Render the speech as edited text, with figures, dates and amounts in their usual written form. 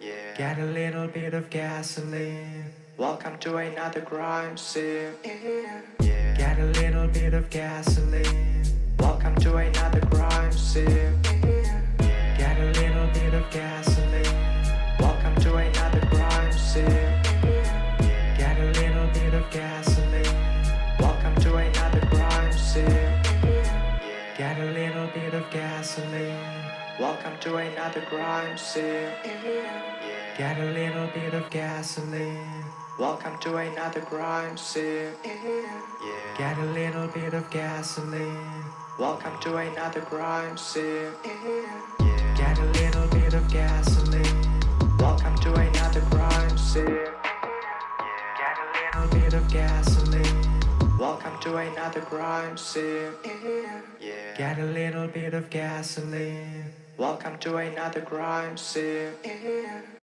Yeah. Get a little bit of gasoline. Welcome to another crime scene. Yeah. Get a little bit of gasoline. Welcome to another crime scene. Get a little bit of gasoline. Welcome to another crime scene. Get a little bit of gasoline. Welcome to another crime scene. Get a little bit of gasoline. Welcome to another crime scene. Get a little bit of gasoline. Welcome to another crime scene. Yeah. Get a little bit of gasoline. Welcome to another crime scene. Get a little bit of gasoline. Welcome to another crime scene. Get a little bit of gasoline. Welcome to another crime scene. Yeah. Get a little bit of gasoline. Welcome to another crime scene.